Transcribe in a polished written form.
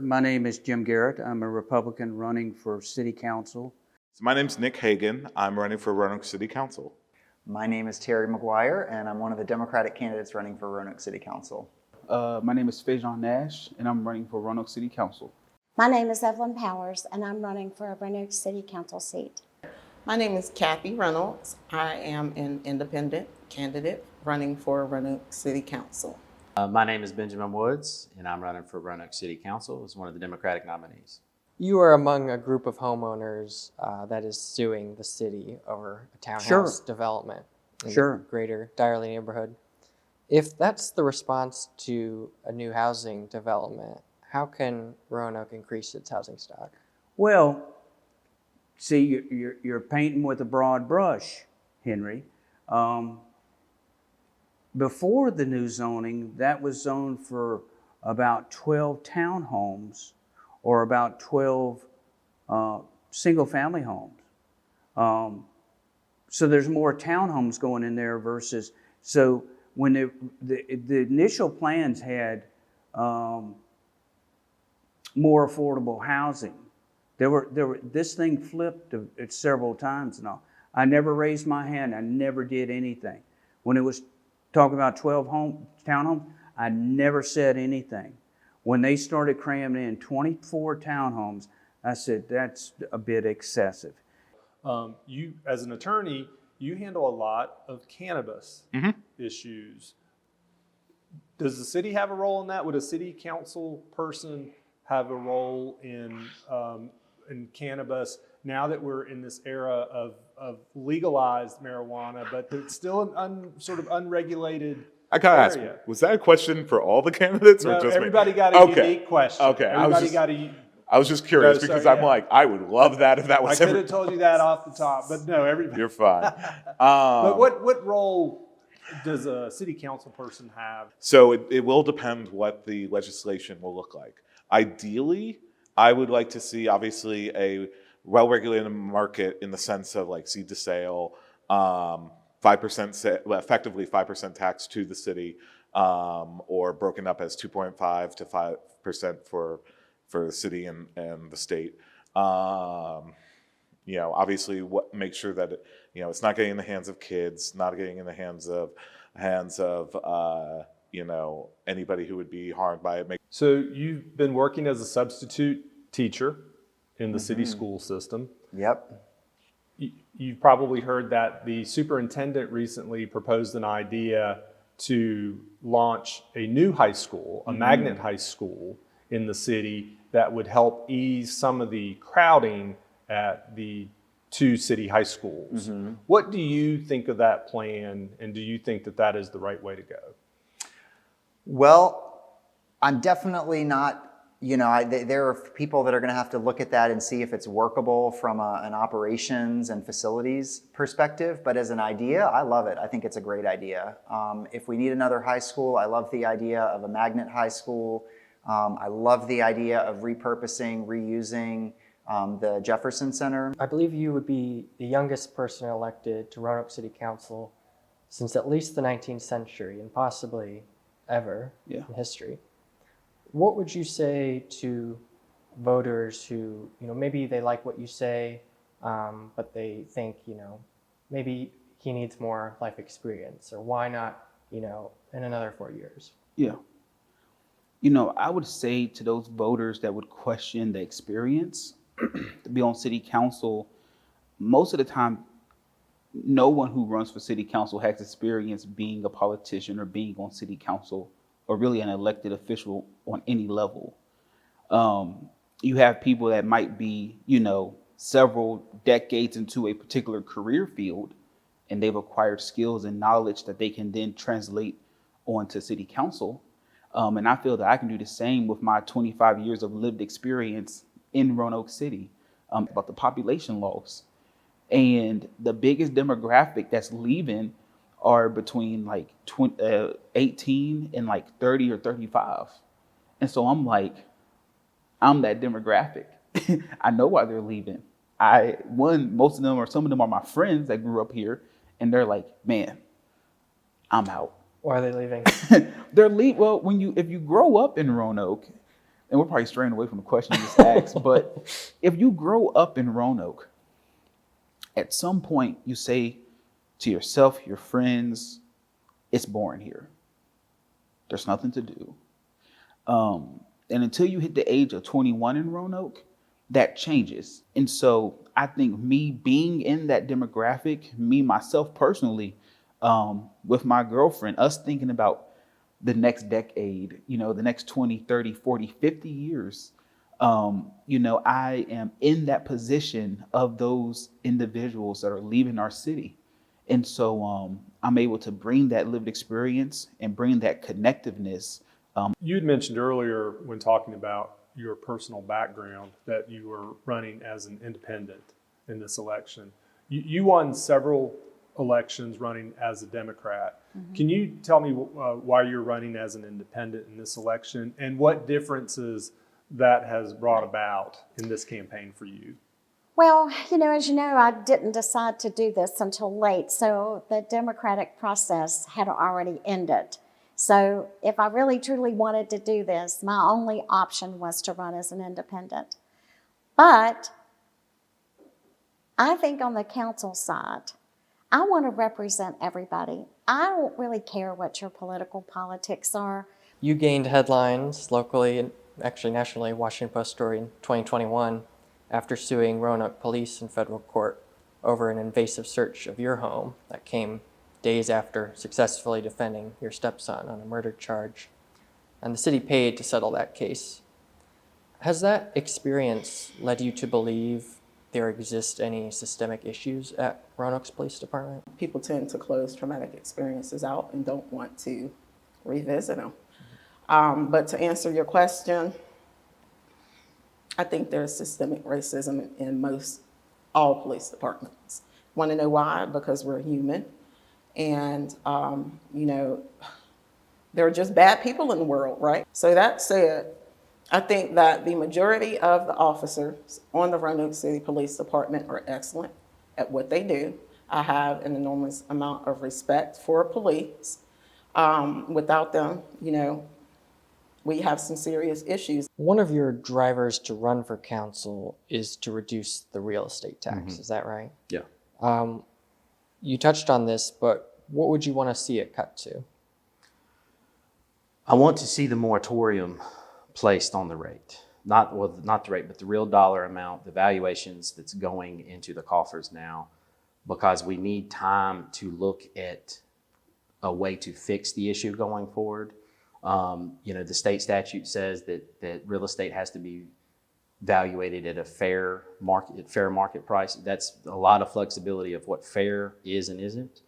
My name is Jim Garrett. I'm a Republican running for City Council. So my name's Nick Hagan. I'm running for Roanoke City Council. My name is Terry McGuire, and I'm one of the Democratic candidates running for Roanoke City Council. My name is Fajon Nash, and I'm running for Roanoke City Council. My name is Evelyn Powers, and I'm running for a Roanoke City Council seat. My name is Kathy Reynolds. I am an independent candidate running for Roanoke City Council. My name is Benjamin Woods, and I'm running for Roanoke City Council as one of the Democratic nominees. You are among a group of homeowners that is suing the city over a townhouse development in the greater Dyerly neighborhood. If that's the response to a new housing development, how can Roanoke increase its housing stock? Well, see, you're painting with a broad brush, Henry. Before the new zoning, that was zoned for about 12 townhomes or about 12 single-family homes. So there's more townhomes going in there versus, so when the initial plans had more affordable housing, this thing flipped several times and all. I never raised my hand. I never did anything. When it was talking about 12 townhomes, I never said anything. When they started cramming in 24 townhomes, I said, that's a bit excessive. You, as an attorney, you handle a lot of cannabis issues. Does the city have a role in that? Would a city council person have a role in cannabis now that we're in this era of legalized marijuana, but it's still an sort of unregulated I gotta ask, area? was that a question for all the candidates or No, just everybody me? got a unique question. Okay, I was just curious No, because sorry, I'm like, I would love that if that I was could have told you that off the top, but no, everybody. You're fine. But what role does a city council person have? So it will depend what the legislation will look like. Ideally, I would like to see obviously a well-regulated market in the sense of like seed to sale, 5%, effectively 5% tax to the city, or broken up as 2.5 to 5% for the city and the state. Obviously, make sure that it's not getting in the hands of kids, not getting in the hands of anybody who would be harmed by it. So you've been working as a substitute teacher in the city school system. Yep. You've probably heard that the superintendent recently proposed an idea to launch a new high school, a magnet high school in the city that would help ease some of the crowding at the two city high schools. What do you think of that plan, and do you think that that is the right way to go? Well, I'm definitely not, there are people that are going to have to look at that and see if it's workable from an operations and facilities perspective. But as an idea, I love it. I think it's a great idea. If we need another high school, I love the idea of a magnet high school. I love the idea of repurposing, reusing the Jefferson Center. I believe you would be the youngest person elected to Roanoke City Council since at least the 19th century and possibly ever in history. What would you say to voters who, maybe they like what you say, but they think, maybe he needs more life experience, or why not, in another 4 years? Yeah. I would say to those voters that would question the experience to be on city council, most of the time, no one who runs for city council has experience being a politician or being on city council or really an elected official on any level. You have people that might be, several decades into a particular career field, and they've acquired skills and knowledge that they can then translate onto city council. And I feel that I can do the same with my 25 years of lived experience in Roanoke City about the population loss. And the biggest demographic that's leaving are between 18 and 30 or 35. And so I'm that demographic. I know why they're leaving. Most of them or some of them are my friends that grew up here, and they're like, man, I'm out. Why are they leaving? They're leaving. Well, if you grow up in Roanoke, and we're probably straying away from the question you just asked, but if you grow up in Roanoke, at some point you say to yourself, your friends, it's boring here. There's nothing to do. And until you hit the age of 21 in Roanoke, that changes. And so I think me being in that demographic, me, myself personally, with my girlfriend, us thinking about the next decade, the next 20, 30, 40, 50 years, I am in that position of those individuals that are leaving our city. And so I'm able to bring that lived experience and bring that connectiveness. You'd mentioned earlier when talking about your personal background that you were running as an independent in this election. You won several elections running as a Democrat. Mm-hmm. Can you tell me why you're running as an independent in this election and what differences that has brought about in this campaign for you? Well, as you know, I didn't decide to do this until late, so the democratic process had already ended. So if I really truly wanted to do this, my only option was to run as an independent. But I think on the council side, I want to represent everybody. I don't really care what your political politics are. You gained headlines locally and actually nationally, Washington Post story in 2021 after suing Roanoke police in federal court over an invasive search of your home that came days after successfully defending your stepson on a murder charge. And the city paid to settle that case. Has that experience led you to believe there exist any systemic issues at Roanoke's police department? People tend to close traumatic experiences out and don't want to revisit them. But to answer your question, I think there's systemic racism in all police departments. Want to know why? Because we're human. And, there are just bad people in the world, right? So that said, I think that the majority of the officers on the Roanoke City Police Department are excellent at what they do. I have an enormous amount of respect for police. Without them, we have some serious issues. One of your drivers to run for council is to reduce the real estate tax. Mm-hmm. Is that right? Yeah. You touched on this, but what would you want to see it cut to? I want to see the moratorium placed on the rate. Not the rate, but the real dollar amount, the valuations that's going into the coffers now, because we need time to look at a way to fix the issue going forward. The state statute says that real estate has to be valuated at a fair market price. That's a lot of flexibility of what fair is and isn't.